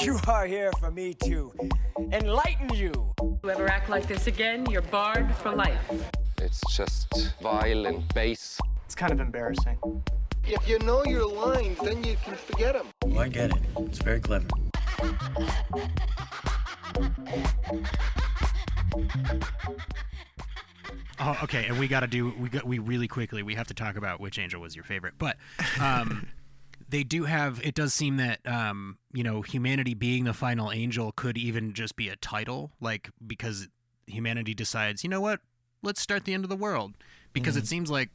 You are here for me to enlighten you. You ever act like this again, you're barred for life. It's just vile and base. It's kind of embarrassing. If you know your lines, then you can forget them. Oh, I get it. It's very clever. Oh, okay, and we really quickly, we have to talk about which angel was your favorite. But they do have, it does seem that, humanity being the final angel could even just be a title, like, because humanity decides, you know what, let's start the end of the world. Because it seems like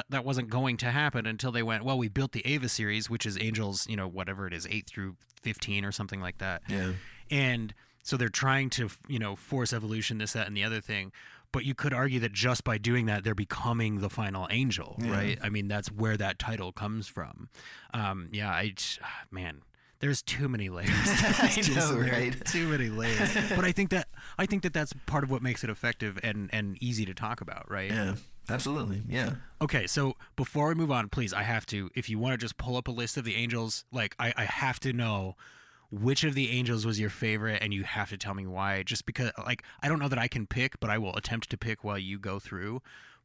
that wasn't going to happen until they went, well, we built the Ava series, which is angels, whatever it is, 8 through 15 or something like that. Yeah. And so they're trying to, force evolution, this, that, and the other thing. But you could argue that just by doing that, they're becoming the final angel, right? I mean, that's where that title comes from. Man, there's too many layers. I know, right? Too many layers. But I think that that's part of what makes it effective and easy to talk about, right? Yeah, absolutely. Yeah. Okay, so before we move on, please, I have to, if you want to just pull up a list of the angels, like I have to know which of the angels was your favorite, and you have to tell me why. Just because, like, I don't know that I can pick, but I will attempt to pick while you go through.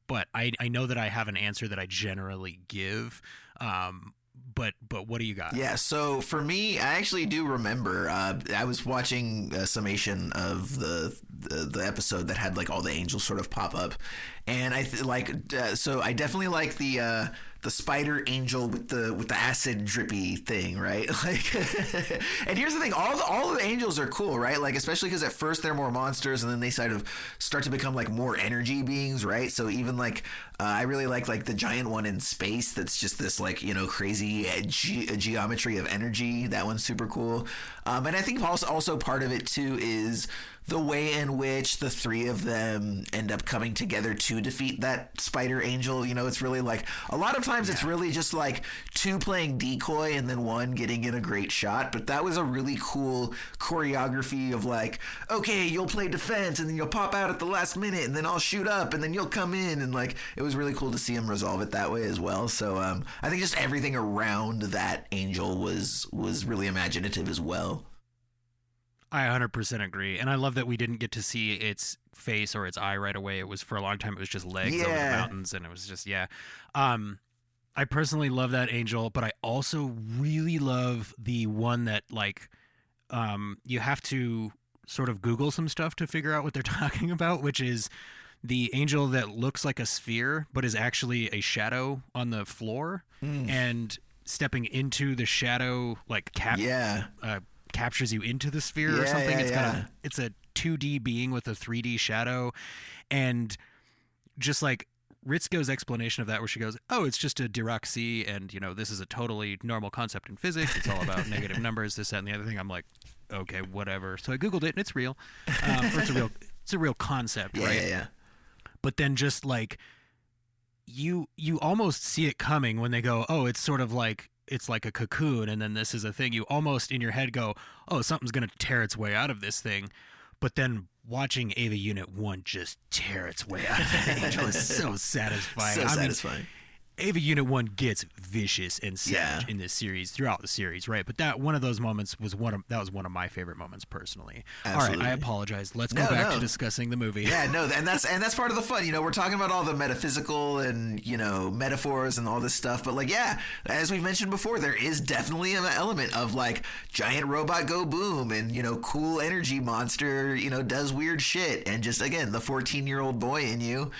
But I know that I have an answer that I generally give. But what do you got? Yeah, so for me, I actually do remember. I was watching a summation of the episode that had like all the angels sort of pop up, and so I definitely like the spider angel with the acid drippy thing, right? Like, and here's the thing: all the angels are cool, right? Like, especially because at first they're more monsters, and then they sort of start to become like more energy beings, right? So even like I really like the giant one in space that's just this like crazy geometry of energy. That one's super cool, and I think also part of it too is the way in which the three of them end up coming together to defeat that spider angel. It's really like a lot of times it's really just like two playing decoy and then one getting in a great shot. But that was a really cool choreography of like, okay, you'll play defense and then you'll pop out at the last minute and then I'll shoot up and then you'll come in, and like it was really cool to see him resolve it that way as well. So I think just everything around that angel was really imaginative as well. I 100% agree, and I love that we didn't get to see its face or its eye right away. It was, for a long time, it was just legs over the mountains, and it was just, I personally love that angel, but I also really love the one that, like, you have to sort of Google some stuff to figure out what they're talking about, which is the angel that looks like a sphere, but is actually a shadow on the floor, and stepping into the shadow, like, captures you into the sphere or something. It's a 2D being with a 3D shadow, and just like Ritsuko's explanation of that, where she goes, "Oh, it's just a Dirac sea, and this is a totally normal concept in physics. It's all about negative numbers, this, that, and the other thing." I'm like, okay, whatever. So I googled it, and it's real. It's a real concept, right? Yeah. But then just like you almost see it coming when they go, "Oh, it's sort of like." It's like a cocoon, and then this is a thing. You almost in your head go, oh, something's going to tear its way out of this thing. But then watching Ava Unit 1 just tear its way out of the angel is so satisfying. Satisfying. Ava Unit 1 gets vicious and savage in this series, throughout the series, right? But that one of those moments was one of my favorite moments personally. Absolutely. All right, I apologize. Let's go back to discussing the movie. Yeah, no, and that's part of the fun. We're talking about all the metaphysical and metaphors and all this stuff, but like, as we've mentioned before, there is definitely an element of like giant robot go boom and cool energy monster does weird shit, and just again the 14-year-old boy in you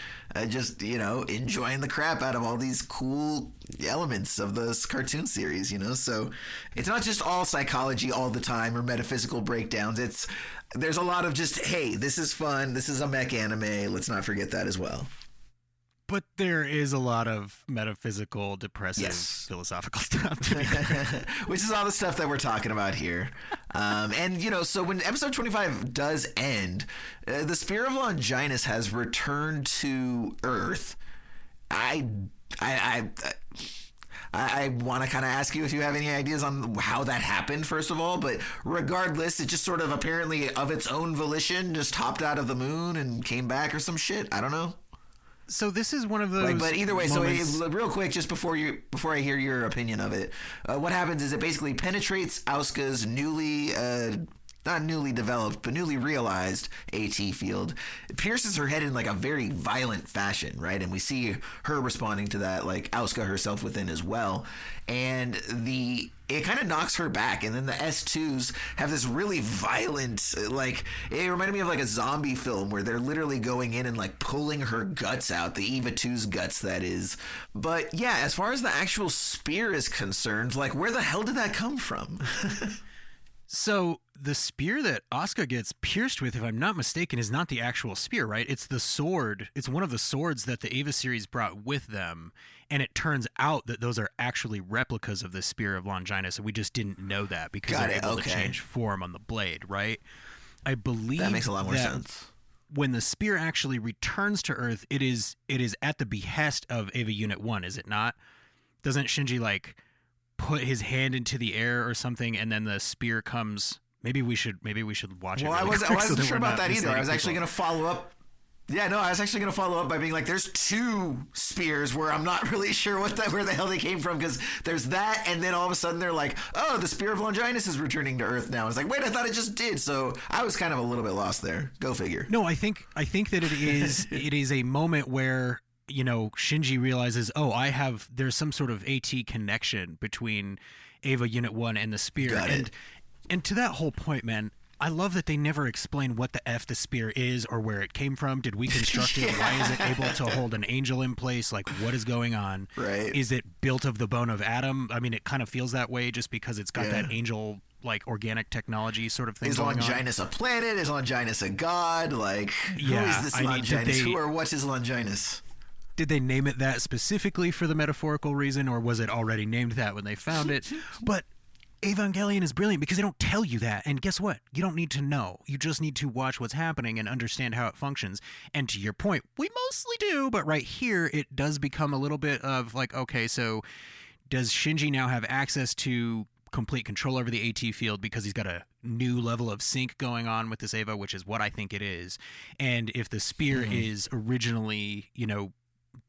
just enjoying the crap out of all these cool elements of this cartoon series, so it's not just all psychology all the time or metaphysical breakdowns. There's a lot of just, hey, this is fun, this is a mech anime, let's not forget that as well. But there is a lot of metaphysical, depressive, philosophical stuff. Which is all the stuff that we're talking about here. And, so when episode 25 does end, the Spear of Longinus has returned to Earth. I want to kind of ask you if you have any ideas on how that happened, first of all. But regardless, it just sort of apparently of its own volition just hopped out of the moon and came back or some shit. I don't know. So this is one of those. Like, but either way, moments... so real quick, just before I hear your opinion of it, what happens is it basically penetrates Asuka's not newly developed, but newly realized AT field. It pierces her head in like a very violent fashion, right? And we see her responding to that, like Asuka herself within as well. And it kind of knocks her back. And then the S2s have this really violent, like, it reminded me of like a zombie film where they're literally going in and like pulling her guts out, the Eva 2's guts, that is. But yeah, as far as the actual spear is concerned, like, where the hell did that come from? So the spear that Asuka gets pierced with, if I'm not mistaken, is not the actual spear, right? It's the sword. It's one of the swords that the Eva series brought with them. And it turns out that those are actually replicas of the spear of Longinus. And we just didn't know that because they're able to change form on the blade, right? I believe that makes a lot more sense. When the spear actually returns to Earth, it is at the behest of Eva Unit 1, is it not? Doesn't Shinji, like, put his hand into the air or something, and then the spear comes? Maybe we should watch it. Well, I wasn't sure about that either. I was actually going to follow up. Yeah, no, I was actually going to follow up by being like, there's two spears where I'm not really sure where the hell they came from, because there's that, and then all of a sudden they're like, oh, the spear of Longinus is returning to Earth now. It's like, wait, I thought it just did. So I was kind of a little bit lost there. Go figure. No, I think that it is a moment where, you know, Shinji realizes, oh, there's some sort of AT connection between Eva Unit 1 and the spear. And to that whole point, man, I love that they never explain what the F the spear is or where it came from. Did we construct it? Why is it able to hold an angel in place? Like, what is going on? Right. Is it built of the bone of Adam? I mean, it kind of feels that way just because it's got that angel, like, organic technology sort of thing going on. Is Longinus a planet? Is Longinus a god? Like, who is this Longinus? Who or what is Longinus? Did they name it that specifically for the metaphorical reason, or was it already named that when they found it? But Evangelion is brilliant because they don't tell you that. And guess what? You don't need to know. You just need to watch what's happening and understand how it functions. And to your point, we mostly do, but right here, it does become a little bit of like, okay, so does Shinji now have access to complete control over the AT field because he's got a new level of sync going on with this Eva, which is what I think it is. And if the spear is originally, you know,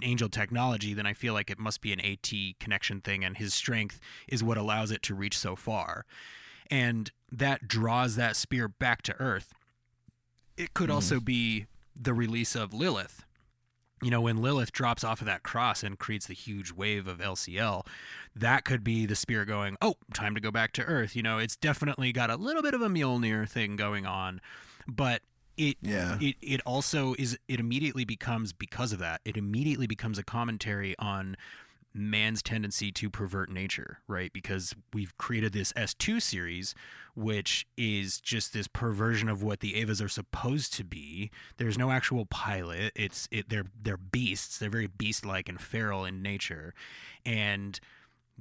angel technology, then I feel like it must be an AT connection thing, and his strength is what allows it to reach so far. And that draws that spear back to Earth. It could also be the release of Lilith. You know, when Lilith drops off of that cross and creates the huge wave of LCL, that could be the spear going, oh, time to go back to Earth. You know, it's definitely got a little bit of a Mjolnir thing going on, but it also is, it immediately becomes, because of that, it immediately becomes a commentary on man's tendency to pervert nature, right? Because we've created this S2 series, which is just this perversion of what the Evas are supposed to be. There's no actual pilot. They're beasts. They're very beast-like and feral in nature. And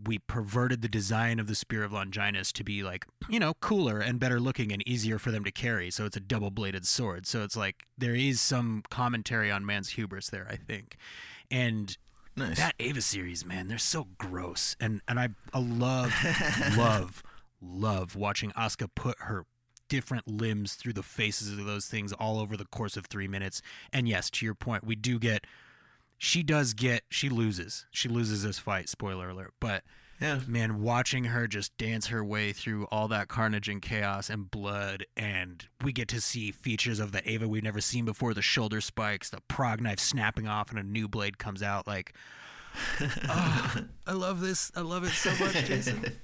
we perverted the design of the Spear of Longinus to be like, you know, cooler and better looking and easier for them to carry. So it's a double-bladed sword. So it's like there is some commentary on man's hubris there, I think. And nice. That Eva series, man, they're so gross. And I love, love watching Asuka put her different limbs through the faces of those things all over the course of 3 minutes. And yes, to your point, we do get, she loses this fight, spoiler alert, but yeah, man, watching her just dance her way through all that carnage and chaos and blood, and we get to see features of the Eva we've never seen before, the shoulder spikes, the prog knife snapping off and a new blade comes out, like, oh, I love this. I love it so much, Jason.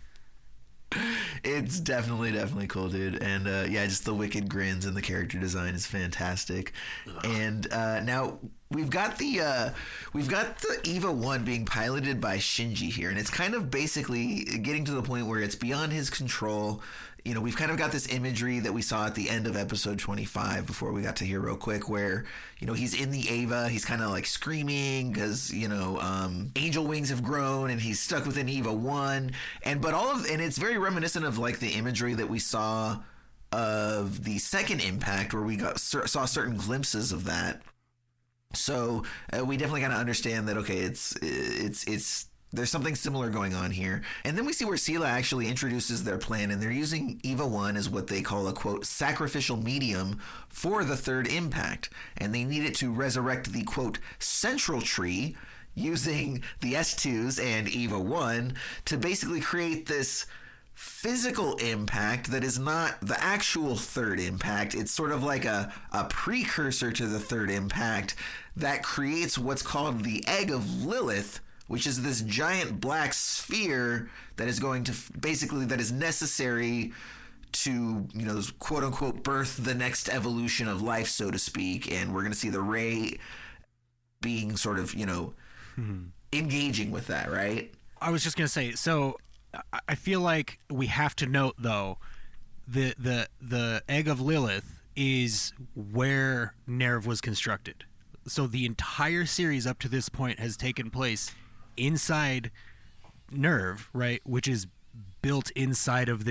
It's definitely cool, dude. And yeah, just the wicked grins and the character design is fantastic. And now we've got the Eva 1 being piloted by Shinji here, and it's kind of basically getting to the point where it's beyond his control. You know, we've kind of got this imagery that we saw at the end of episode 25 before we got to here real quick, where, you know, he's in the Eva, he's kind of like screaming because, you know, angel wings have grown and he's stuck within Eva 1. And it's very reminiscent of like the imagery that we saw of the second impact, where we saw certain glimpses of that. So we definitely kind of understand that, okay, it's there's something similar going on here. And then we see where Sela actually introduces their plan, and they're using Eva 1 as what they call a, quote, sacrificial medium for the third impact. And they need it to resurrect the, quote, central tree using the S2s and Eva 1 to basically create this physical impact that is not the actual third impact. It's sort of like a precursor to the third impact that creates what's called the Egg of Lilith, which is this giant black sphere that is going to basically, that is necessary to, you know, quote unquote, birth the next evolution of life, so to speak. And we're going to see the Ray being sort of, you know, engaging with that, right? I was just going to say, so I feel like we have to note, though, the Egg of Lilith is where Nerv was constructed. So the entire series up to this point has taken place inside Nerv, right, which is built inside of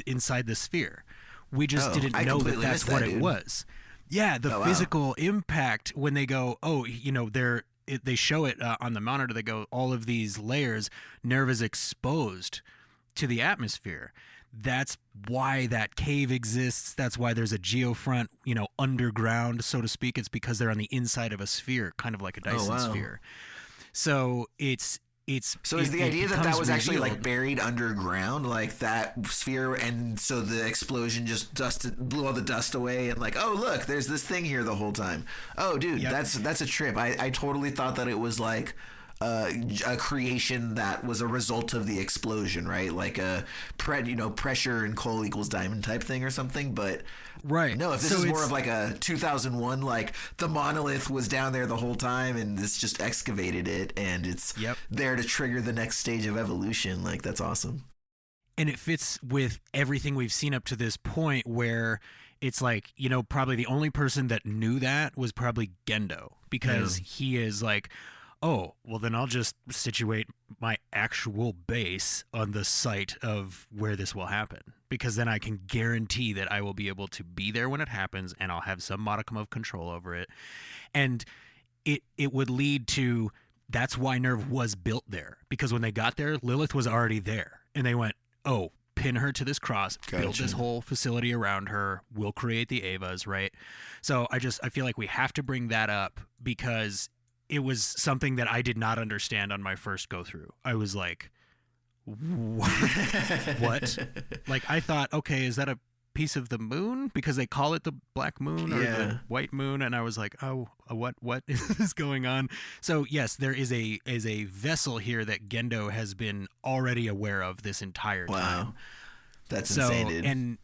inside the sphere. We just didn't know that that's what it was. Yeah, the physical impact when they go, oh, you know, they show it on the monitor. They go, all of these layers, Nerv is exposed to the atmosphere. That's why that cave exists. That's why there's a geofront, you know, underground, so to speak. It's because they're on the inside of a sphere, kind of like a Dyson sphere. So is the idea that was actually like buried underground, like that sphere, and so the explosion just blew all the dust away, and like, oh look, there's this thing here the whole time. Oh dude, that's a trip. I totally thought that it was like a creation that was a result of the explosion, right? Like a pressure and coal equals diamond type thing or something. But right, no, if this is more of like a 2001, like the monolith was down there the whole time and this just excavated it, and it's there to trigger the next stage of evolution. Like, that's awesome. And it fits with everything we've seen up to this point, where it's like, you know, probably the only person that knew that was probably Gendo, because he is like, oh, well, then I'll just situate my actual base on the site of where this will happen, because then I can guarantee that I will be able to be there when it happens, and I'll have some modicum of control over it. And it would lead to, that's why Nerv was built there, because when they got there, Lilith was already there, and they went, oh, pin her to this cross, build this whole facility around her, we'll create the Avas, right? So I feel like we have to bring that up, because it was something that I did not understand on my first go through. I was like, what? Like, I thought, okay, is that a piece of the moon? Because they call it the black moon or the white moon. And I was like, oh, what is going on? So yes, there is a vessel here that Gendo has been already aware of this entire time. Wow. That's insane, dude. And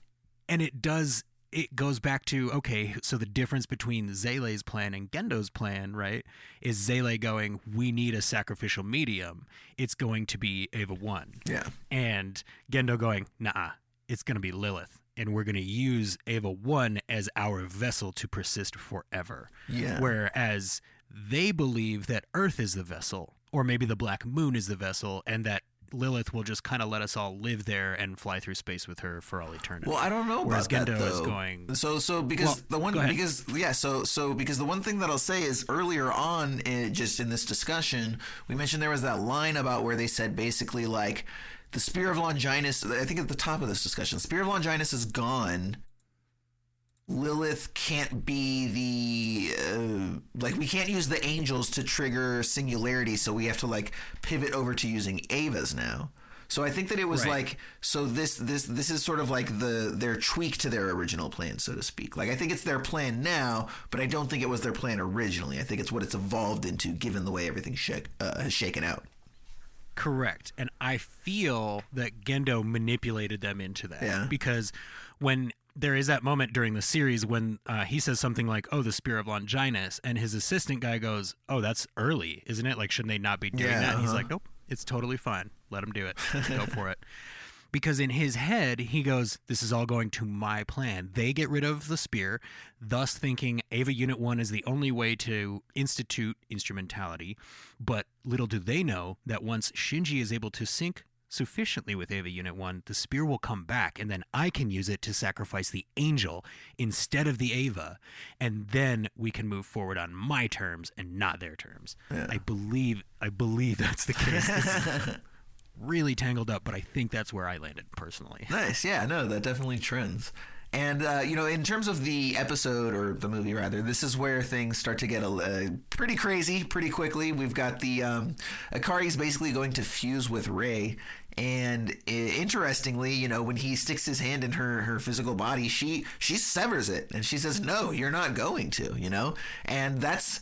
it goes back to, okay, so the difference between Zele's plan and Gendo's plan, right, is Zele going, we need a sacrificial medium. It's going to be Eva 1. Yeah. And Gendo going, nah, it's going to be Lilith. And we're going to use Eva 1 as our vessel to persist forever. Yeah. Whereas they believe that Earth is the vessel, or maybe the Black Moon is the vessel, and that Lilith will just kind of let us all live there and fly through space with her for all eternity. Well, I don't know Whereas about Gendo that, though. is going. Because the one thing that I'll say is earlier on, just in this discussion, we mentioned there was that line about where they said basically like the Spear of Longinus. I think at the top of this discussion, Spear of Longinus is gone. Lilith can't be we can't use the angels to trigger singularity, so we have to like pivot over to using Avas now. So I think that it was like, so this is sort of like their tweak to their original plan, so to speak. Like, I think it's their plan now, but I don't think it was their plan originally. I think it's what it's evolved into, given the way everything has shaken out. Correct. And I feel that Gendo manipulated them into that. Yeah. Because when there is that moment during the series when he says something like, oh, the Spear of Longinus, and his assistant guy goes, oh, that's early, isn't it? Like, shouldn't they not be doing that? And he's like, nope, it's totally fine. Let him do it. Go for it. Because in his head, he goes, this is all going to my plan. They get rid of the spear, thus thinking Ava Unit 1 is the only way to institute instrumentality. But little do they know that once Shinji is able to sync sufficiently with Eva Unit 1, the spear will come back, and then I can use it to sacrifice the angel instead of the Eva, and then we can move forward on my terms and not their terms. Yeah. I believe that's the case. This is really tangled up, but I think that's where I landed personally. Nice. Yeah, no, that definitely trends. And, in terms of the episode, or the movie rather, this is where things start to get pretty crazy pretty quickly. We've got the Akari's basically going to fuse with Rey. And interestingly, when he sticks his hand in her physical body, she severs it. And she says, no, you're not going to, And that's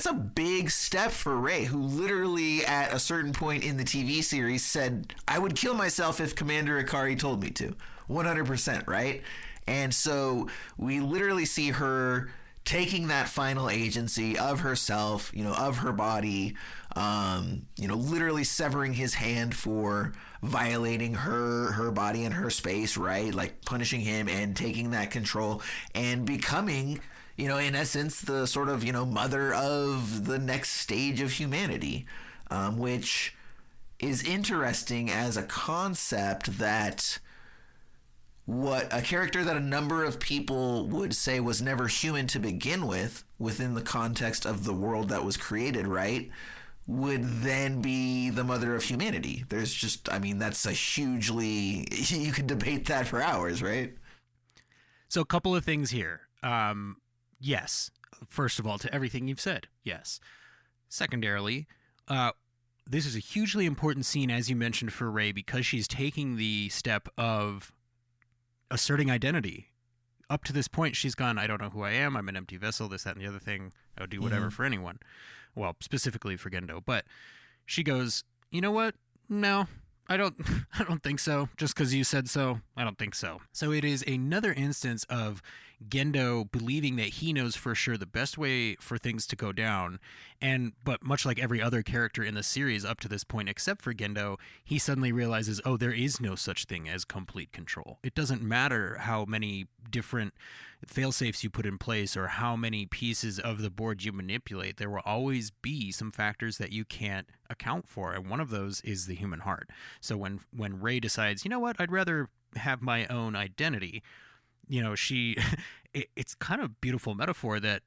a big step for Rey, who literally at a certain point in the TV series said, I would kill myself if Commander Akari told me to. 100%, right? And so we literally see her taking that final agency of herself, of her body, literally severing his hand for violating her body and her space, right? Like punishing him and taking that control and becoming, in essence, the sort of, mother of the next stage of humanity, which is interesting as a concept that what a character that a number of people would say was never human to begin with, within the context of the world that was created, right, would then be the mother of humanity. There's just, that's a hugely, you could debate that for hours, right? So a couple of things here. Yes. First of all, to everything you've said, yes. Secondarily, this is a hugely important scene, as you mentioned, for Rey, because she's taking the step of asserting identity. Up to this point, she's gone, I don't know who I am, I'm an empty vessel, this, that, and the other thing. I would do whatever for anyone. Well, specifically for Gendo. But she goes, you know what? No, I don't think so. Just because you said so, I don't think so. So it is another instance of Gendo believing that he knows for sure the best way for things to go down. But much like every other character in the series up to this point, except for Gendo, he suddenly realizes, oh, there is no such thing as complete control. It doesn't matter how many different fail-safes you put in place or how many pieces of the board you manipulate. There will always be some factors that you can't account for, and one of those is the human heart. So when Rey decides, you know what, I'd rather have my own identity, it's kind of beautiful metaphor that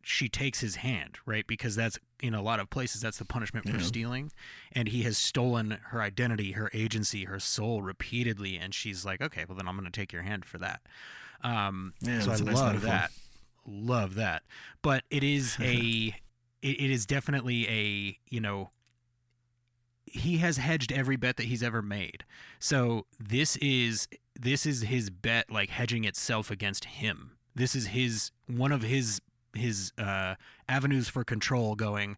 she takes his hand, right? Because that's, in a lot of places, that's the punishment for stealing. And he has stolen her identity, her agency, her soul repeatedly. And she's like, okay, well, then I'm going to take your hand for that. So I love that. Love that. But it is it is definitely he has hedged every bet that he's ever made. So this is his bet, like hedging itself against him. This is one of his avenues for control, going,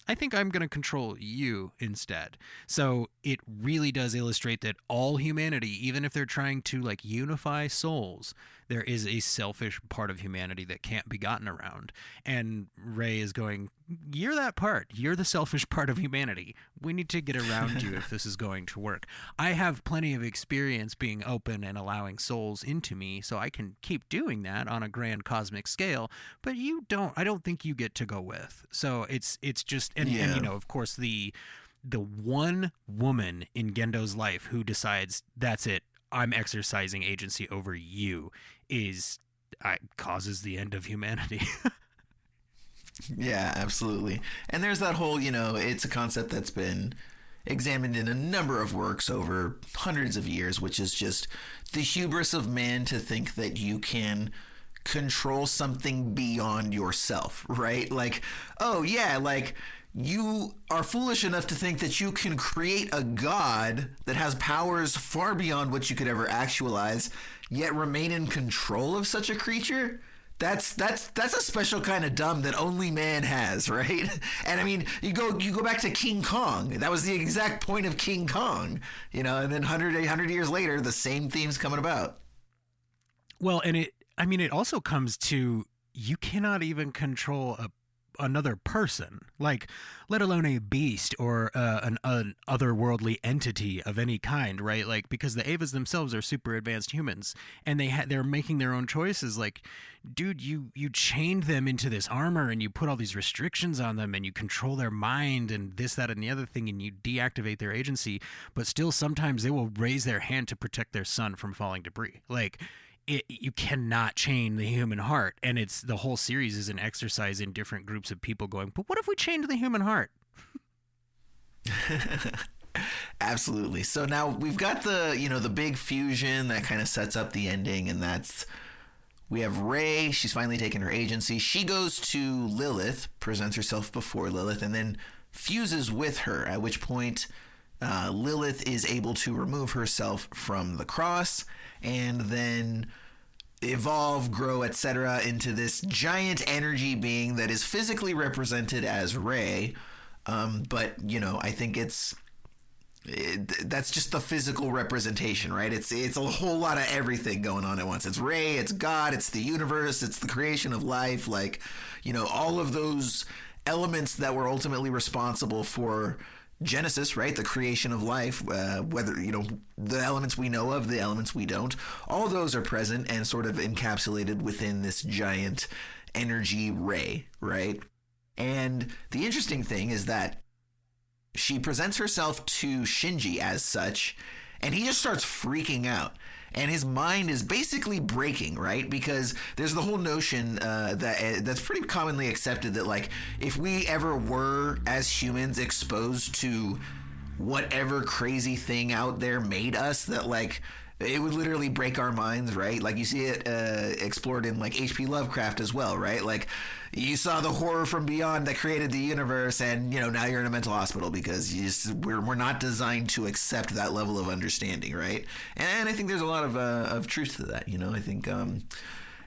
I think I'm going to control you instead. So it really does illustrate that all humanity, even if they're trying to like unify souls, there is a selfish part of humanity that can't be gotten around. And Rey is going, you're that part. You're the selfish part of humanity. We need to get around you if this is going to work. I have plenty of experience being open and allowing souls into me, so I can keep doing that on a grand cosmic scale, but you don't. I don't think you get to go with. So it's just, and of course, the one woman in Gendo's life who decides, that's it, I'm exercising agency over you, causes the end of humanity. Yeah, absolutely. And there's that whole, it's a concept that's been examined in a number of works over hundreds of years, which is just the hubris of man to think that you can control something beyond yourself, right? Like, oh yeah, like you are foolish enough to think that you can create a god that has powers far beyond what you could ever actualize, yet remain in control of such a creature. That's a special kind of dumb that only man has, right? And I mean, you go back to King Kong. That was the exact point of King Kong, and then 100 years later, the same theme's coming about. Well, and it also comes to, you cannot even control a another person, like, let alone a beast or an otherworldly entity of any kind, right? Like, because the Avas themselves are super advanced humans, and they're making their own choices. Like, dude, you chained them into this armor, and you put all these restrictions on them, and you control their mind, and this, that, and the other thing, and you deactivate their agency, but still sometimes they will raise their hand to protect their son from falling debris. Like, you cannot chain the human heart, and it's the whole series is an exercise in different groups of people going, but what if we chained the human heart? Absolutely. So now we've got the big fusion that kind of sets up the ending, and that's we have Rey. She's finally taken her agency. She goes to Lilith, presents herself before Lilith, and then fuses with her, at which point Lilith is able to remove herself from the cross and then evolve, grow, etc. into this giant energy being that is physically represented as Rey. But, I think that's just the physical representation, right? It's a whole lot of everything going on at once. It's Rey, it's God, it's the universe, it's the creation of life. Like, all of those elements that were ultimately responsible for Genesis, right? The creation of life, whether, the elements we know of, the elements we don't, all of those are present and sort of encapsulated within this giant energy Rey, right? And the interesting thing is that she presents herself to Shinji as such, and he just starts freaking out. And his mind is basically breaking, right? Because there's the whole notion that's pretty commonly accepted that, like, if we ever were, as humans, exposed to whatever crazy thing out there made us, that, like, it would literally break our minds, right? Like, you see it explored in, like, H.P. Lovecraft as well, right? Like, you saw the horror from beyond that created the universe, and, now you're in a mental hospital because we're not designed to accept that level of understanding, right? And I think there's a lot of truth to that, I think...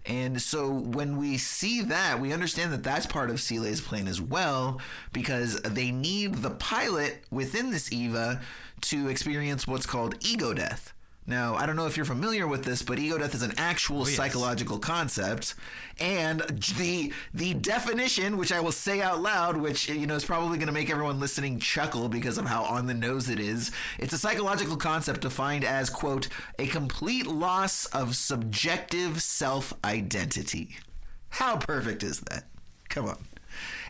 And so when we see that, we understand that that's part of Seele's plan as well, because they need the pilot within this EVA to experience what's called ego death. Now, I don't know if you're familiar with this, but ego death is an actual psychological concept. And the definition, which I will say out loud, which, is probably going to make everyone listening chuckle because of how on the nose it is. It's a psychological concept defined as, quote, a complete loss of subjective self-identity. How perfect is that? Come on.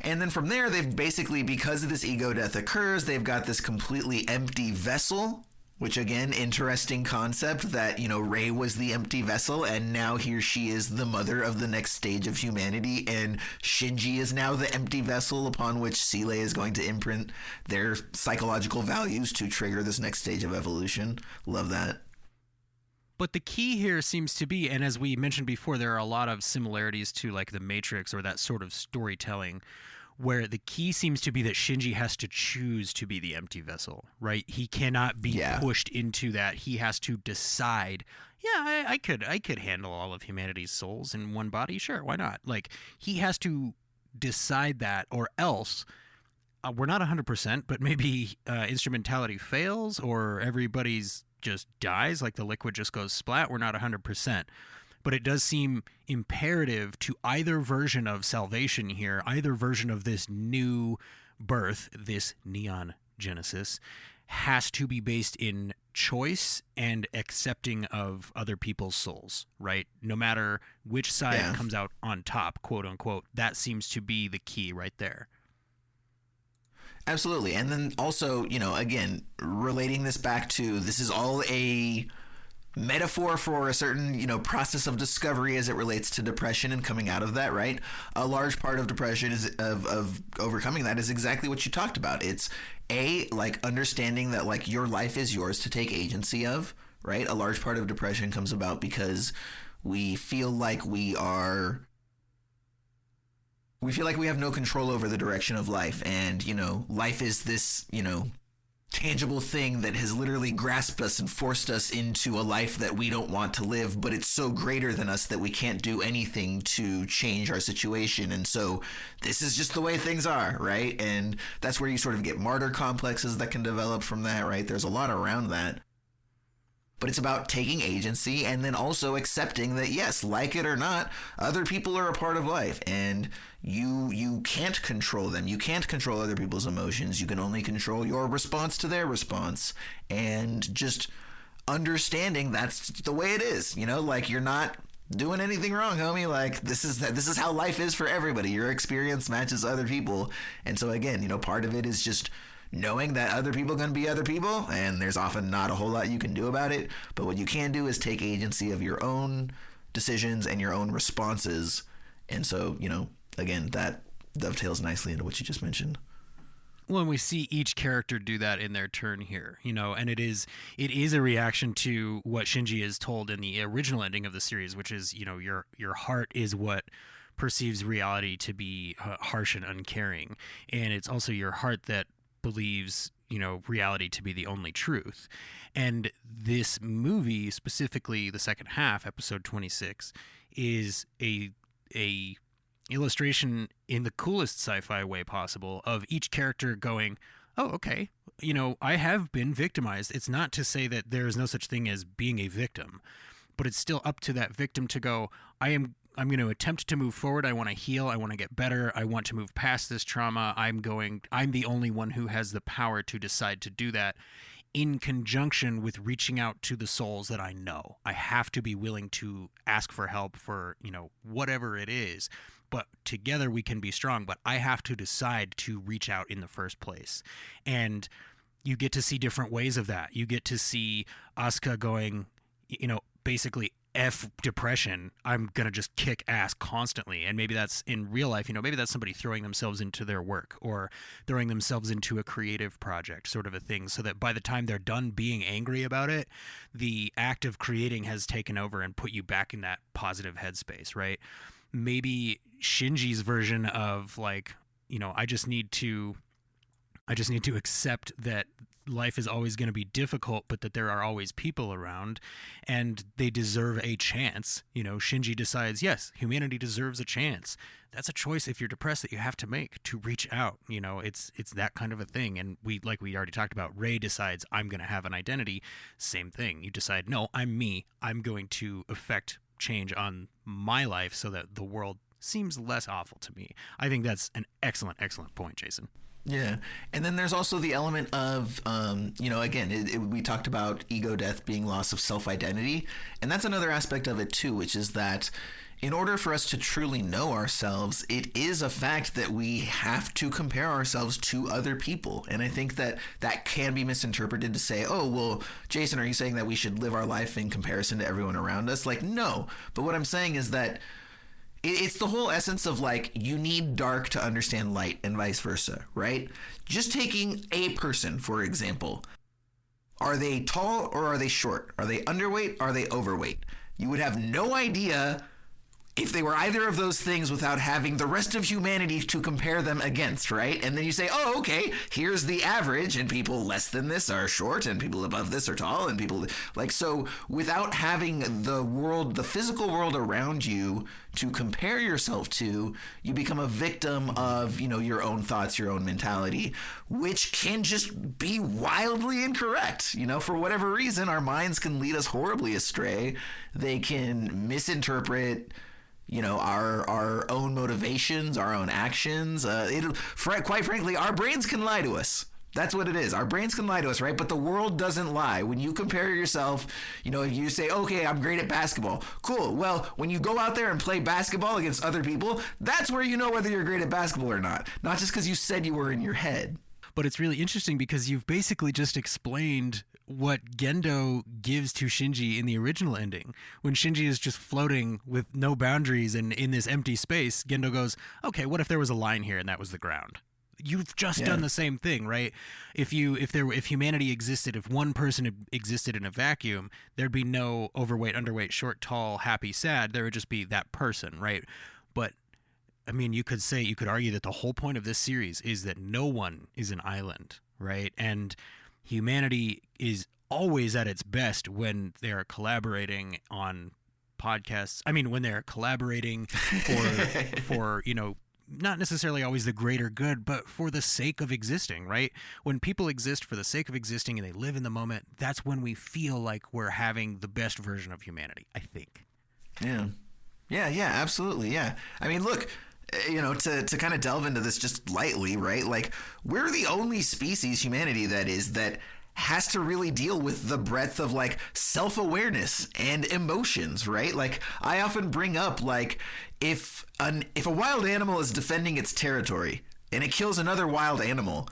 And then from there, they've basically, because this ego death occurs, they've got this completely empty vessel. Which, again, interesting concept that, Rey was the empty vessel, and now here she is the mother of the next stage of humanity, and Shinji is now the empty vessel upon which Seele is going to imprint their psychological values to trigger this next stage of evolution. Love that. But the key here seems to be, and as we mentioned before, there are a lot of similarities to, like, The Matrix or that sort of storytelling, where the key seems to be that Shinji has to choose to be the empty vessel, right? He cannot be pushed into that. He has to decide, I could handle all of humanity's souls in one body. Sure, why not? Like, he has to decide that, or else we're not 100%, but maybe instrumentality fails, or everybody's just dies, like the liquid just goes splat. We're not 100%. But it does seem imperative to either version of salvation here, either version of this new birth, this Neon Genesis, has to be based in choice and accepting of other people's souls, right? No matter which side comes out on top, quote unquote, that seems to be the key right there. Absolutely. And then also, again, relating this back to, this is all a metaphor for a certain, process of discovery as it relates to depression and coming out of that, right? A large part of depression is of overcoming that is exactly what you talked about. It's understanding that, like, your life is yours to take agency of, right? A large part of depression comes about because we feel like we have no control over the direction of life, and, life is this, tangible thing that has literally grasped us and forced us into a life that we don't want to live, but it's so greater than us that we can't do anything to change our situation. And so this is just the way things are, right? And that's where you sort of get martyr complexes that can develop from that, right? There's a lot around that. but it's about taking agency and then also accepting that, yes, like it or not, other people are a part of life, and you can't control them. You can't control other people's emotions. You can only control your response to their response, and just understanding that's the way it is. Like, you're not doing anything wrong, homie. Like, this is how life is for everybody. Your experience matches other people, and so again, part of it is just knowing that other people are going to be other people, and there's often not a whole lot you can do about it. But what you can do is take agency of your own decisions and your own responses. And so, again, that dovetails nicely into what you just mentioned. Well, and we see each character do that in their turn here, and it is a reaction to what Shinji is told in the original ending of the series, which is, your heart is what perceives reality to be harsh and uncaring, and it's also your heart that believes reality to be the only truth. And this movie, specifically the second half, episode 26, is a illustration in the coolest sci-fi way possible of each character going, oh, okay, I have been victimized. It's not to say that there is no such thing as being a victim, but it's still up to that victim to go, I'm going to attempt to move forward. I want to heal. I want to get better. I want to move past this trauma. I'm the only one who has the power to decide to do that, in conjunction with reaching out to the souls that I know. I have to be willing to ask for help for, whatever it is. But together we can be strong. But I have to decide to reach out in the first place. And you get to see different ways of that. You get to see Asuka going, basically, F depression, I'm going to just kick ass constantly. And maybe that's in real life, maybe that's somebody throwing themselves into their work or throwing themselves into a creative project, sort of a thing, so that by the time they're done being angry about it, the act of creating has taken over and put you back in that positive headspace, right? Maybe Shinji's version of like, I just need to accept that life is always going to be difficult, but that there are always people around and they deserve a chance. Shinji decides, yes, humanity deserves a chance. That's a choice, if you're depressed, that you have to make to reach out. It's that kind of a thing. And we already talked about, Rei decides, I'm going to have an identity. Same thing. You decide, no, I'm me. I'm going to affect change on my life so that the world seems less awful to me. I think that's an excellent, excellent point, Jason. Yeah. And then there's also the element of, again, we talked about ego death being loss of self-identity. And that's another aspect of it, too, which is that in order for us to truly know ourselves, it is a fact that we have to compare ourselves to other people. And I think that can be misinterpreted to say, oh, well, Jason, are you saying that we should live our life in comparison to everyone around us? Like, no. But what I'm saying is that it's the whole essence of, like, you need dark to understand light and vice versa, right? Just taking a person, for example. Are they tall or are they short? Are they underweight? Are they overweight? You would have no idea if they were either of those things without having the rest of humanity to compare them against, right? And then you say, oh, okay, here's the average, and people less than this are short, and people above this are tall, and people like, so without having the physical world around you to compare yourself to, you become a victim of, your own thoughts, your own mentality, which can just be wildly incorrect. For whatever reason, our minds can lead us horribly astray. They can misinterpret our own motivations, our own actions. Quite frankly, our brains can lie to us. That's what it is. Our brains can lie to us, right? But the world doesn't lie. When you compare yourself, if you say, okay, I'm great at basketball. Cool. Well, when you go out there and play basketball against other people, that's where you know whether you're great at basketball or not. Not just because you said you were in your head. But it's really interesting because you've basically just explained what Gendo gives to Shinji in the original ending. When Shinji is just floating with no boundaries and in this empty space, Gendo goes, okay, what if there was a line here and that was the ground? You've just done the same thing, right? If humanity existed, if one person existed in a vacuum, there'd be no overweight, underweight, short, tall, happy, sad. There would just be that person, right? But I mean, you could argue that the whole point of this series is that no one is an island, right? And humanity is always at its best when they are collaborating on podcasts. I mean, when they're collaborating for not necessarily always the greater good, but for the sake of existing, right? When people exist for the sake of existing and they live in the moment, that's when we feel like we're having the best version of humanity, I think. Yeah. Yeah, absolutely. Yeah. I mean, look, to kind of delve into this just lightly, right? Like, we're the only species, humanity, that has to really deal with the breadth of like self-awareness and emotions, right? Like, I often bring up, like, if a wild animal is defending its territory and it kills another wild animal,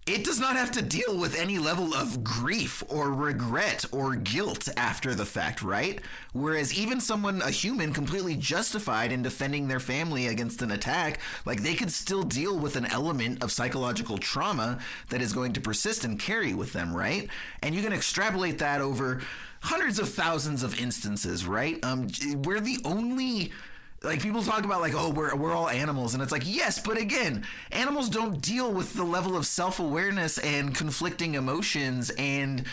it does not have to deal with any level of grief or regret or guilt after the fact, right? Whereas even a human completely justified in defending their family against an attack, like, they could still deal with an element of psychological trauma that is going to persist and carry with them, right? And you can extrapolate that over hundreds of thousands of instances, right? We're the only... Like, people talk about, like, oh, we're all animals. And it's like, yes, but again, animals don't deal with the level of self-awareness and conflicting emotions. And,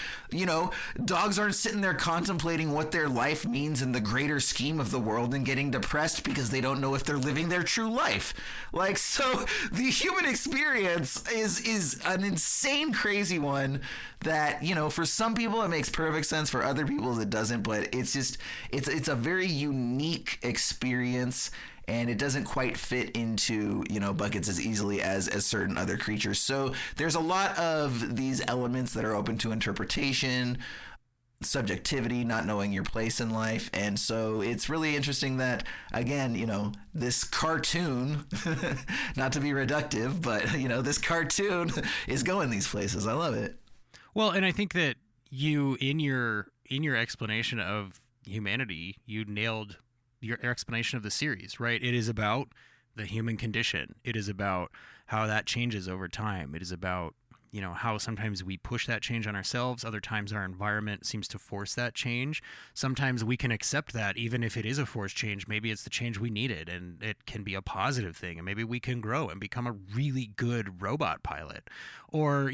dogs aren't sitting there contemplating what their life means in the greater scheme of the world and getting depressed because they don't know if they're living their true life. Like, so the human experience is an insane, crazy one that, for some people it makes perfect sense, for other people it doesn't, but it's a very unique experience, and it doesn't quite fit into, buckets as easily as certain other creatures. So there's a lot of these elements that are open to interpretation, subjectivity, not knowing your place in life. And so it's really interesting that, again, this cartoon, not to be reductive, but, this cartoon is going these places. I love it. Well, and I think that you, in your explanation of humanity, you nailed your explanation of the series, right? It is about the human condition. It is about how that changes over time. It is about, how sometimes we push that change on ourselves. Other times our environment seems to force that change. Sometimes we can accept that even if it is a forced change. Maybe it's the change we needed and it can be a positive thing. And maybe we can grow and become a really good robot pilot. Or,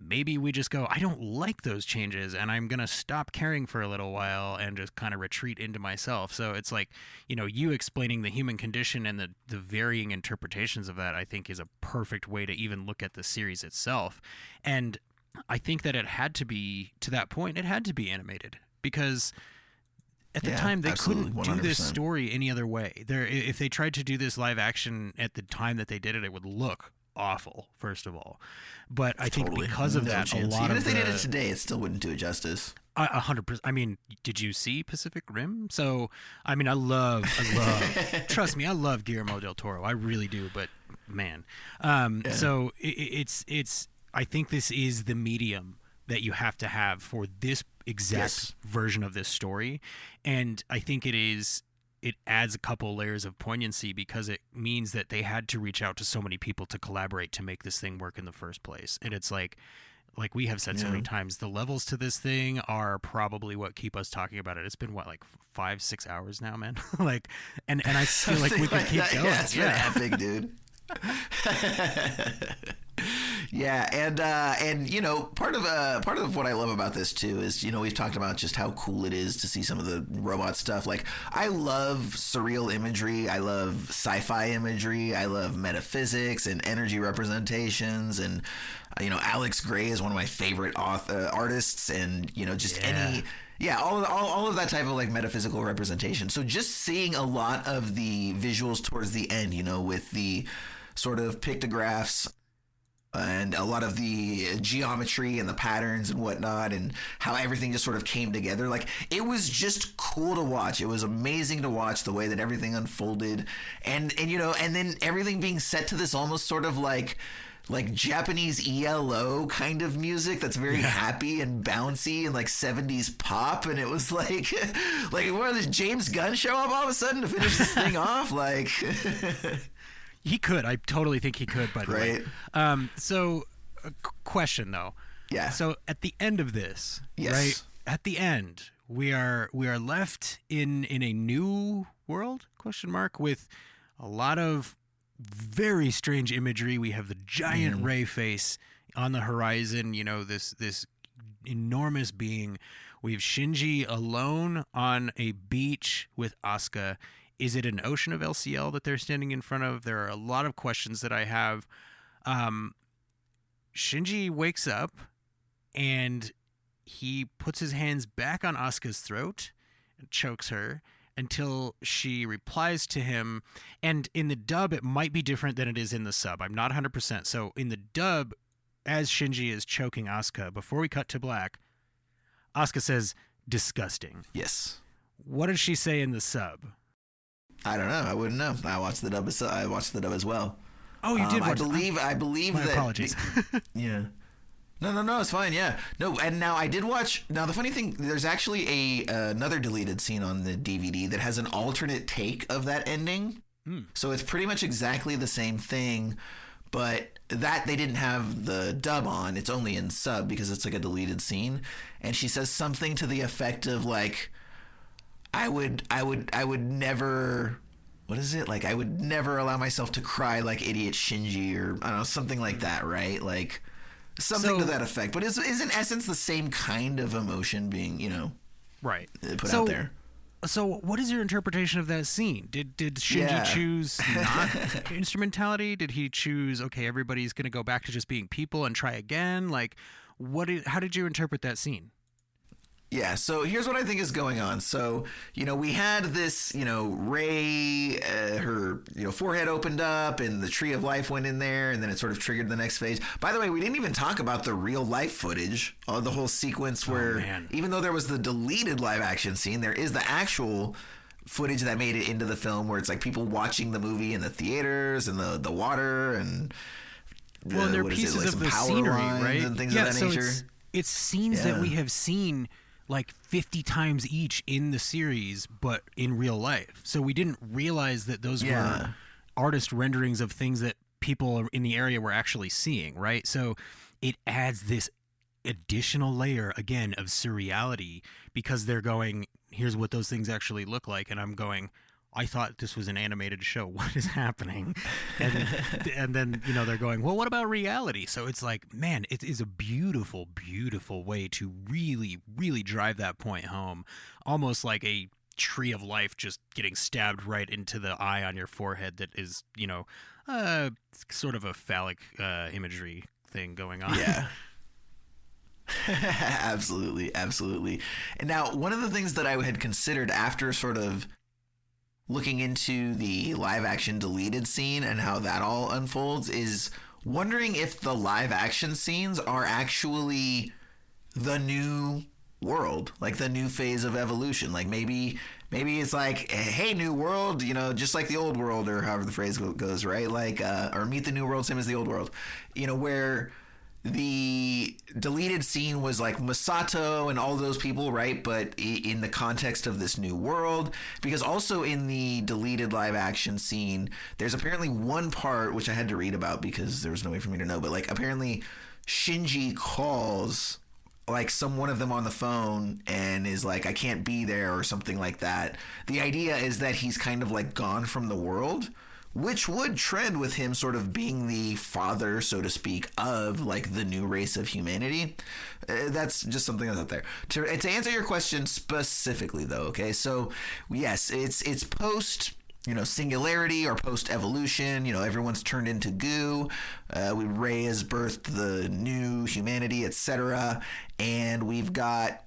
maybe we just go, I don't like those changes and I'm going to stop caring for a little while and just kind of retreat into myself. So it's like, you explaining the human condition and the varying interpretations of that, I think, is a perfect way to even look at the series itself. And I think that it had to be, to that point, it had to be animated because at the time they couldn't 100%. Do this story any other way. If they tried to do this live action at the time that they did it, it would look awful, first of all. But I think because of that, even if they did it today, it still wouldn't do it justice. 100%. I mean, did you see Pacific Rim? So, I mean, I love, trust me, I love Guillermo del Toro. I really do. But man, so it's. I think this is the medium that you have to have for this exact version of this story, and I think it adds a couple layers of poignancy because it means that they had to reach out to so many people to collaborate to make this thing work in the first place. And it's like we have said so many times, the levels to this thing are probably what keep us talking about it. It's been 5-6 hours now, man. and I feel like we can keep going. Yeah, it's been epic, dude. Yeah, and part of what I love about this too is, we've talked about just how cool it is to see some of the robot stuff. Like, I love surreal imagery, I love sci-fi imagery, I love metaphysics and energy representations, and Alex Gray is one of my favorite artists, and all of that type of metaphysical representation. So just seeing a lot of the visuals towards the end, with the sort of pictographs and a lot of the geometry and the patterns and whatnot, and how everything just sort of came together. It was just cool to watch. It was amazing to watch the way that everything unfolded, and then everything being set to this almost sort of like Japanese ELO kind of music that's very happy and bouncy and 70s pop. And it was like where does James Gunn show up all of a sudden to finish this thing off? He could. I totally think he could, by the way. So, question though. Yeah. So at the end of this, right? At the end, we are left in a new world? ? With a lot of very strange imagery. We have the giant ray face on the horizon. This enormous being. We have Shinji alone on a beach with Asuka Is it an ocean of LCL that they're standing in front of? There are a lot of questions that I have. Shinji wakes up and he puts his hands back on Asuka's throat and chokes her until she replies to him. And in the dub, it might be different than it is in the sub. I'm not 100%. So in the dub, as Shinji is choking Asuka, before we cut to black, Asuka says, "Disgusting." Yes. What did she say in the sub? I don't know. I wouldn't know. I watched the dub as well. Oh, you did watch I believe My that. apologies. Yeah. No, it's fine. Yeah. No, and now I did watch. Now the funny thing, there's actually another deleted scene on the DVD that has an alternate take of that ending. So it's pretty much exactly the same thing, but that they didn't have the dub on. It's only in sub because it's like a deleted scene, and she says something to the effect of like, I would never. What is it? Like, I would never allow myself to cry like idiot Shinji, or I don't know, something like that, right? Like something to that effect. But is in essence the same kind of emotion being, right, put out there. So what is your interpretation of that scene? Did Shinji choose not instrumentality? Did he choose, okay, everybody's going to go back to just being people and try again? Like, how did you interpret that scene? Yeah, so here's what I think is going on. So, we had this, Rey, her, forehead opened up and the Tree of Life went in there, and then it sort of triggered the next phase. By the way, we didn't even talk about the real life footage, the whole sequence where, even though there was the deleted live action scene, there is the actual footage that made it into the film where it's like people watching the movie in the theaters and the water and and they're pieces of the scenery, right? And things of that nature. It's scenes that we have seen like 50 times each in the series, but in real life. So we didn't realize that those were artist renderings of things that people in the area were actually seeing, right? So it adds this additional layer, again, of surreality because they're going, here's what those things actually look like. And I'm going, I thought this was an animated show. What is happening? And then, they're going, well, what about reality? So it's like, man, it is a beautiful, beautiful way to really, really drive that point home. Almost like a Tree of Life just getting stabbed right into the eye on your forehead that is, sort of a phallic imagery thing going on. Yeah. Absolutely. And now, one of the things that I had considered after sort of looking into the live action deleted scene and how that all unfolds is wondering if the live action scenes are actually the new world, like the new phase of evolution. Like maybe it's like, hey, new world, just like the old world, or however the phrase goes, right? Like, or meet the new world, same as the old world, where the deleted scene was like Masato and all those people, right? But in the context of this new world, because also in the deleted live action scene, there's apparently one part which I had to read about because there was no way for me to know, but like apparently Shinji calls like one of them on the phone and is like, I can't be there or something like that. The idea is that he's kind of like gone from the world, which would trend with him sort of being the father, so to speak, of like the new race of humanity. That's just something that's out there. To answer your question specifically, though, okay? So yes, it's post, singularity or post evolution. Everyone's turned into goo. Rey has birthed the new humanity, etc. And we've got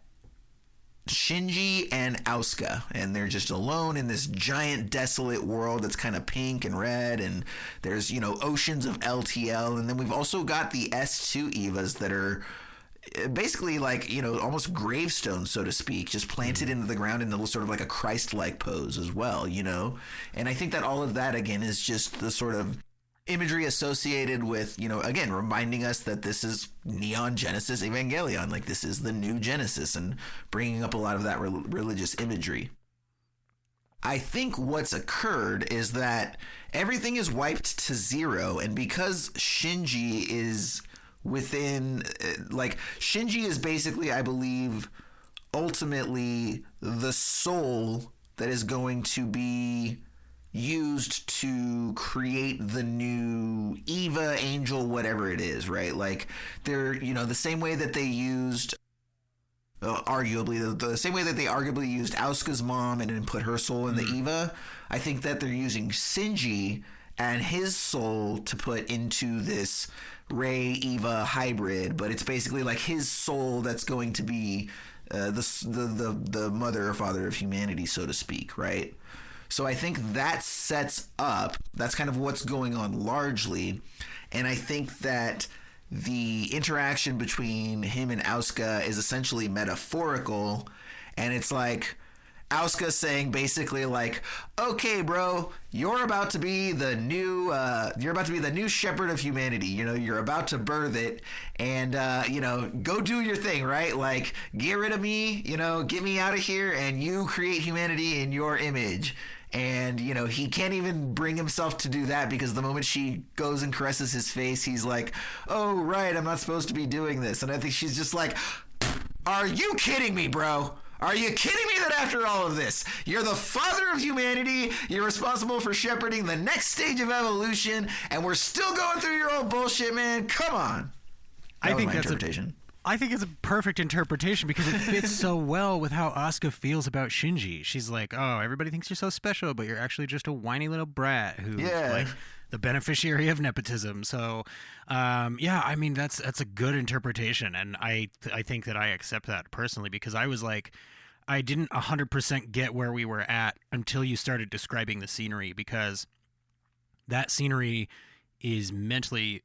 Shinji and Asuka, and they're just alone in this giant desolate world that's kind of pink and red, and there's oceans of LTL, and then we've also got the S2 Evas that are basically like almost gravestones, so to speak, just planted into the ground in a sort of like a Christ-like pose as well, and I think that all of that again is just the sort of imagery associated with, again, reminding us that this is Neon Genesis Evangelion, like this is the new Genesis, and bringing up a lot of that religious imagery. I think what's occurred is that everything is wiped to zero, and because Shinji is within, like, Shinji is basically, I believe, ultimately the soul that is going to be used to create the new Eva, angel, whatever it is, right? Like they're, the same way that they used arguably the same way that they arguably used Asuka's mom and then put her soul in the Eva. I think that they're using Shinji and his soul to put into this Rey Eva hybrid, but it's basically like his soul that's going to be the mother or father of humanity, so to speak, right? So I think that sets up, that's kind of what's going on largely, and I think that the interaction between him and Asuka is essentially metaphorical, and it's like Asuka saying basically like, okay, bro, you're about to be the new shepherd of humanity. You know, you're about to birth it, and go do your thing, right? Like, get rid of me, get me out of here, and you create humanity in your image. And, he can't even bring himself to do that because the moment she goes and caresses his face, he's like, oh, right, I'm not supposed to be doing this. And I think she's just like, are you kidding me, bro? Are you kidding me that after all of this, you're the father of humanity, you're responsible for shepherding the next stage of evolution, and we're still going through your old bullshit, man? Come on. I think that's interpretation. I think it's a perfect interpretation because it fits so well with how Asuka feels about Shinji. She's like, oh, everybody thinks you're so special, but you're actually just a whiny little brat who's like the beneficiary of nepotism. So, I mean, that's a good interpretation. And I think that I accept that personally because I was like, I didn't 100% get where we were at until you started describing the scenery, because that scenery is mentally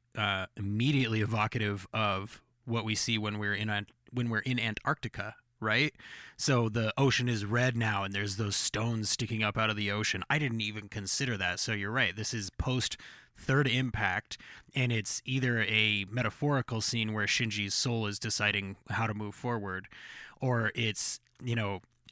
immediately evocative of what we see when we're in Antarctica, right? So the ocean is red now and there's those stones sticking up out of the ocean. I didn't even consider that. So you're right. This is post Third Impact, and it's either a metaphorical scene where Shinji's soul is deciding how to move forward, or it's,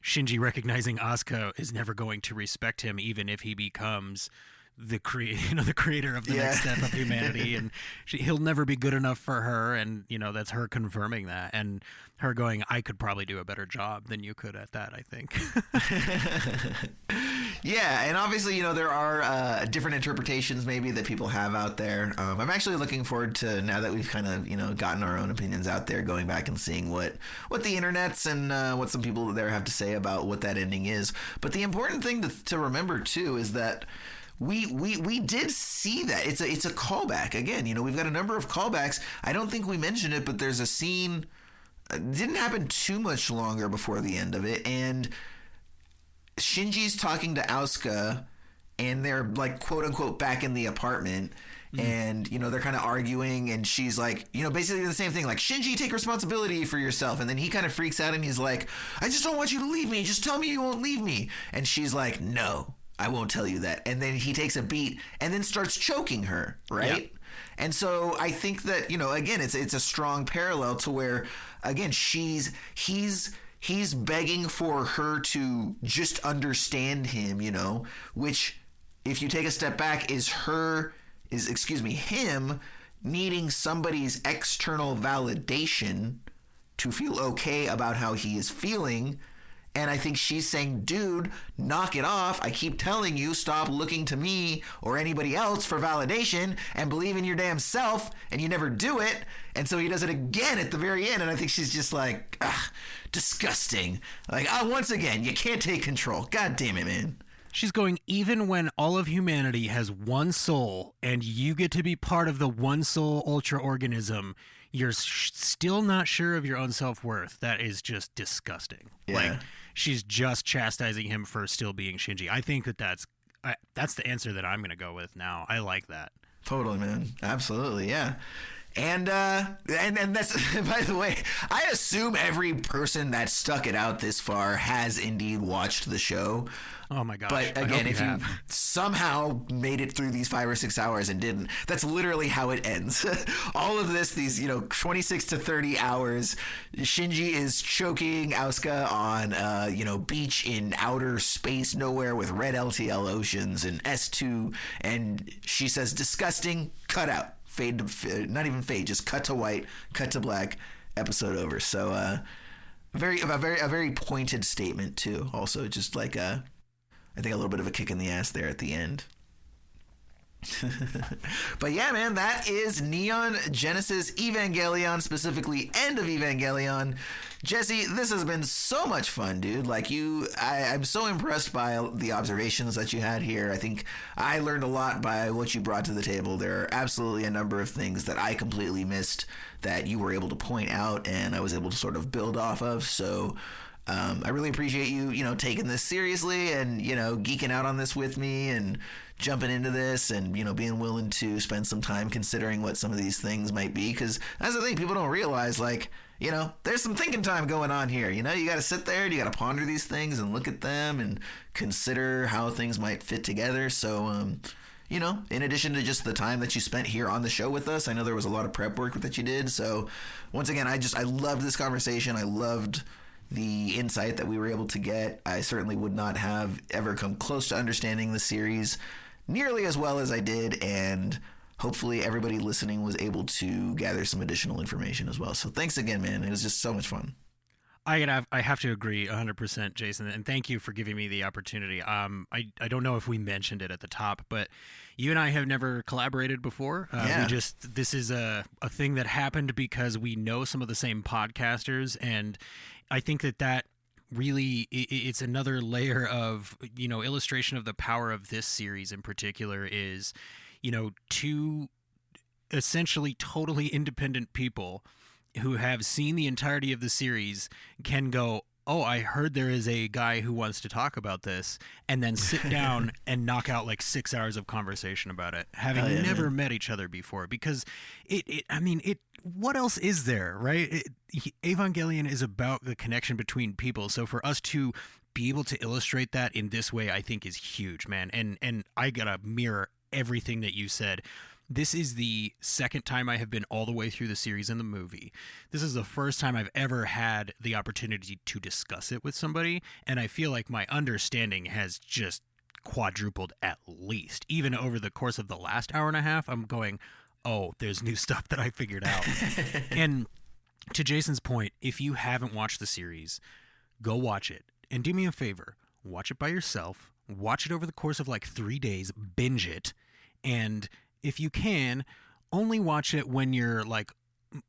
Shinji recognizing Asuka is never going to respect him even if he becomes the creator of the next step of humanity, and he'll never be good enough for her, and that's her confirming that, and her going, I could probably do a better job than you could at that, I think. Yeah, and obviously there are different interpretations maybe that people have out there. I'm actually looking forward to, now that we've kind of gotten our own opinions out there, going back and seeing what the internets and what some people there have to say about what that ending is. But the important thing to remember too is that we did see that. It's a callback. Again, we've got a number of callbacks. I don't think we mentioned it, but there's a scene, didn't happen too much longer before the end of it, and Shinji's talking to Asuka, and they're like, quote unquote, back in the apartment, and they're kind of arguing, and she's like, basically the same thing, like, Shinji, take responsibility for yourself. And then he kind of freaks out and he's like, I just don't want you to leave me, just tell me you won't leave me. And she's like, no, I won't tell you that. And then he takes a beat and then starts choking her, right? Yep. And so I think that, again, it's a strong parallel to where, again, he's begging for her to just understand him, which, if you take a step back, is him needing somebody's external validation to feel okay about how he is feeling. And I think she's saying, dude, knock it off. I keep telling you, stop looking to me or anybody else for validation and believe in your damn self, and you never do it. And so he does it again at the very end. And I think she's just like, disgusting. Like, once again, you can't take control. God damn it, man. She's going, even when all of humanity has one soul and you get to be part of the one soul ultra organism, you're still not sure of your own self-worth. That is just disgusting. Yeah. Like, she's just chastising him for still being Shinji. I think that's the answer that I'm going to go with now. I like that. Totally, man. Absolutely, yeah. And that's, by the way, I assume every person that stuck it out this far has indeed watched the show. Oh my gosh. But again, if you somehow made it through these 5 or 6 hours and didn't, that's literally how it ends. All of this, these 26 to 30 hours, Shinji is choking Asuka on beach in outer space nowhere with red LTL oceans and S2, and she says, disgusting, cut out. Fade to, not even fade, just cut to white, cut to black, episode over. So a very pointed statement too. Also, just like I think a little bit of a kick in the ass there at the end. But yeah, man, that is Neon Genesis Evangelion, specifically End of Evangelion. Jesse, this has been so much fun, dude. Like I'm so impressed by the observations that you had here. I think I learned a lot by what you brought to the table. There are absolutely a number of things that I completely missed that you were able to point out and I was able to sort of build off of. So I really appreciate you, taking this seriously and, geeking out on this with me and jumping into this and, being willing to spend some time considering what some of these things might be. Because that's the thing, people don't realize, like, there's some thinking time going on here. You got to sit there and you got to ponder these things and look at them and consider how things might fit together. So, in addition to just the time that you spent here on the show with us, I know there was a lot of prep work that you did. So once again, I loved this conversation. I loved the insight that we were able to get. I certainly would not have ever come close to understanding the series nearly as well as I did, and hopefully everybody listening was able to gather some additional information as well. So thanks again, man. It was just so much fun. I have to agree 100%, Jason, and thank you for giving me the opportunity. I don't know if we mentioned it at the top, but you and I have never collaborated before. Yeah. This is a thing that happened because we know some of the same podcasters, and I think that really it's another layer of illustration of the power of this series in particular is two essentially totally independent people who have seen the entirety of the series can go, oh, I heard there is a guy who wants to talk about this, and then sit down and knock out like 6 hours of conversation about it, having never met each other before. Because what else is there, right? Evangelion is about the connection between people. So for us to be able to illustrate that in this way, I think is huge, man. And I gotta mirror everything that you said. This is the second time I have been all the way through the series and the movie. This is the first time I've ever had the opportunity to discuss it with somebody, and I feel like my understanding has just quadrupled at least. Even over the course of the last hour and a half, I'm going, oh, there's new stuff that I figured out. And to Jason's point, if you haven't watched the series, go watch it. And do me a favor, watch it by yourself, watch it over the course of like 3 days, binge it, and if you can, only watch it when you're like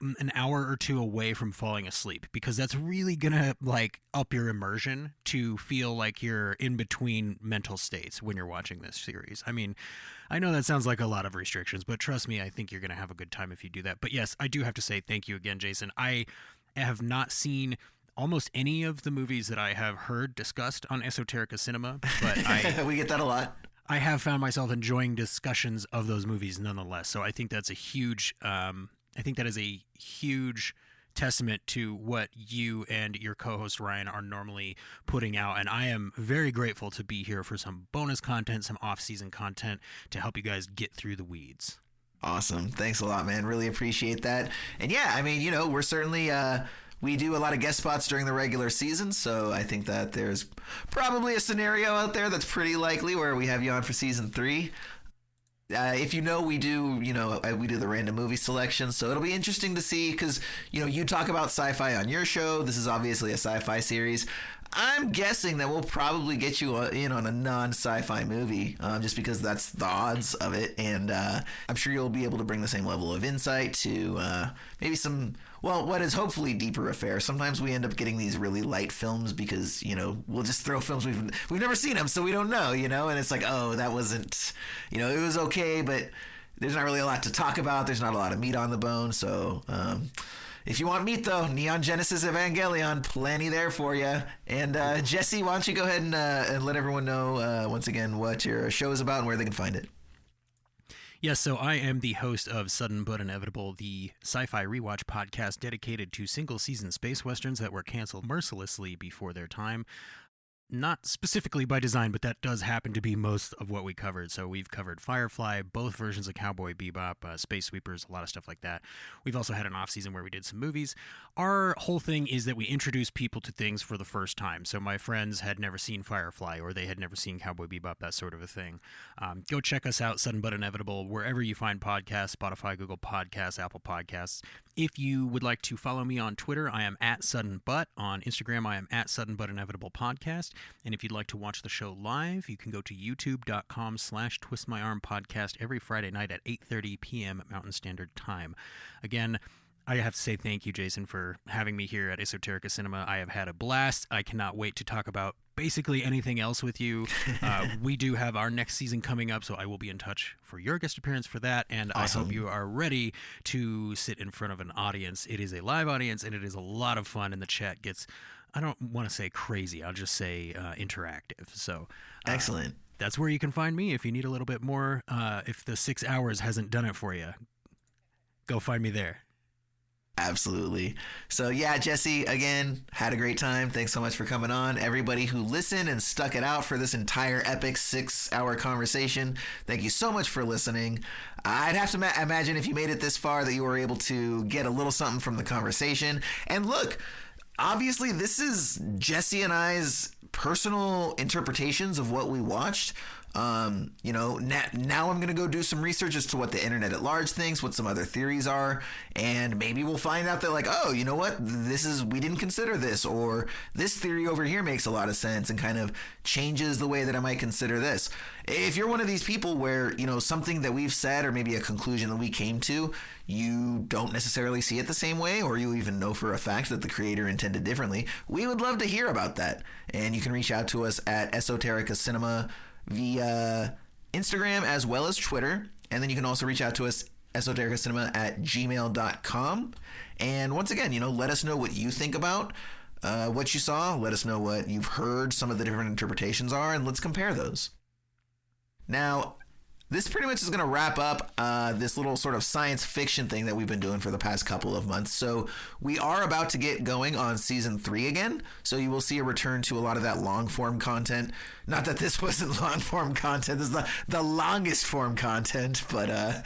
an hour or two away from falling asleep, because that's really gonna like up your immersion to feel like you're in between mental states when you're watching this series. I mean, I know that sounds like a lot of restrictions, but trust me, I think you're gonna have a good time if you do that. But yes, I do have to say thank you again, Jason. I have not seen almost any of the movies that I have heard discussed on Esoterica Cinema, but we get that a lot. I have found myself enjoying discussions of those movies nonetheless. So I think that's a huge, testament to what you and your co-host Ryan are normally putting out. And I am very grateful to be here for some bonus content, some off-season content to help you guys get through the weeds. Awesome. Thanks a lot, man. Really appreciate that. And yeah, I mean, we're certainly, we do a lot of guest spots during the regular season, so I think that there's probably a scenario out there that's pretty likely where we have you on for season 3. If we do the random movie selection, so it'll be interesting to see because, you talk about sci-fi on your show. This is obviously a sci-fi series. I'm guessing that we'll probably get you in on a non-sci-fi movie just because that's the odds of it. And I'm sure you'll be able to bring the same level of insight to maybe some, what is hopefully deeper affair. Sometimes we end up getting these really light films because, we'll just throw films we've never seen them, so we don't know, and it's like, oh, that wasn't, it was okay, but there's not really a lot to talk about. There's not a lot of meat on the bone. So if you want meat, though, Neon Genesis Evangelion, plenty there for you. And Jesse, why don't you go ahead and let everyone know once again what your show is about and where they can find it. Yes, so I am the host of Sudden But Inevitable, the sci-fi rewatch podcast dedicated to single-season space westerns that were canceled mercilessly before their time. Not specifically by design, but that does happen to be most of what we covered. So we've covered Firefly, both versions of Cowboy Bebop, Space Sweepers, a lot of stuff like that. We've also had an off-season where we did some movies. Our whole thing is that we introduce people to things for the first time. So my friends had never seen Firefly, or they had never seen Cowboy Bebop, that sort of a thing. Go check us out, Sudden But Inevitable, wherever you find podcasts, Spotify, Google Podcasts, Apple Podcasts. If you would like to follow me on Twitter, I am at Sudden But. On Instagram, I am at Sudden But Inevitable Podcast. And if you'd like to watch the show live, you can go to youtube.com/twistmyarmpodcast every Friday night at 8:30 p.m. Mountain Standard Time. Again, I have to say thank you, Jason, for having me here at Esoterica Cinema. I have had a blast. I cannot wait to talk about basically anything else with you. We do have our next season coming up, so I will be in touch for your guest appearance for that. And Awesome. I hope you are ready to sit in front of an audience. It is a live audience, and it is a lot of fun, and the chat gets, I don't want to say crazy, I'll just say interactive. So Excellent. That's where you can find me if you need a little bit more. If the 6 hours hasn't done it for you, go find me there. Absolutely. So yeah, Jesse, again, had a great time. Thanks so much for coming on. Everybody who listened and stuck it out for this entire epic 6-hour conversation, thank you so much for listening. I'd have to imagine if you made it this far that you were able to get a little something from the conversation. And look, obviously this is Jesse and I's personal interpretations of what we watched. Now I'm going to go do some research as to what the internet at large thinks, what some other theories are, and maybe we'll find out that like, oh, you know what, we didn't consider this, or this theory over here makes a lot of sense and kind of changes the way that I might consider this. If you're one of these people where, something that we've said or maybe a conclusion that we came to, you don't necessarily see it the same way, or you even know for a fact that the creator intended differently, we would love to hear about that. And you can reach out to us at Esoterica Cinema via Instagram as well as Twitter. And then you can also reach out to us, esotericacinema@gmail.com. And once again, let us know what you think about what you saw. Let us know what you've heard some of the different interpretations are, and let's compare those. Now, this pretty much is going to wrap up this little sort of science fiction thing that we've been doing for the past couple of months. So we are about to get going on season 3 again. So you will see a return to a lot of that long form content. Not that this wasn't long form content. This is the longest form content. But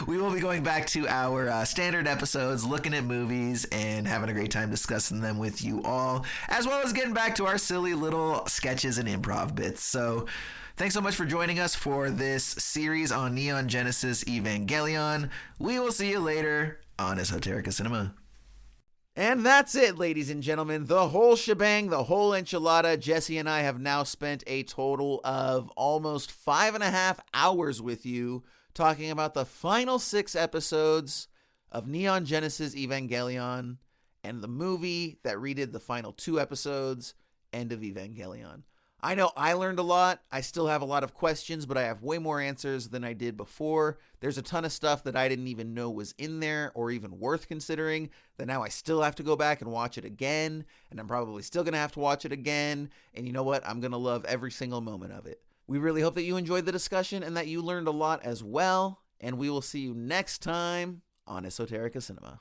we will be going back to our standard episodes, looking at movies and having a great time discussing them with you all, as well as getting back to our silly little sketches and improv bits. So thanks so much for joining us for this series on Neon Genesis Evangelion. We will see you later on Esoterica Cinema. And that's it, ladies and gentlemen. The whole shebang, the whole enchilada. Jesse and I have now spent a total of almost 5.5 hours with you talking about the final 6 episodes of Neon Genesis Evangelion and the movie that redid the final 2 episodes, End of Evangelion. I know I learned a lot. I still have a lot of questions, but I have way more answers than I did before. There's a ton of stuff that I didn't even know was in there or even worth considering that now I still have to go back and watch it again, and I'm probably still going to have to watch it again. And you know what? I'm going to love every single moment of it. We really hope that you enjoyed the discussion and that you learned a lot as well, and we will see you next time on Esoterica Cinema.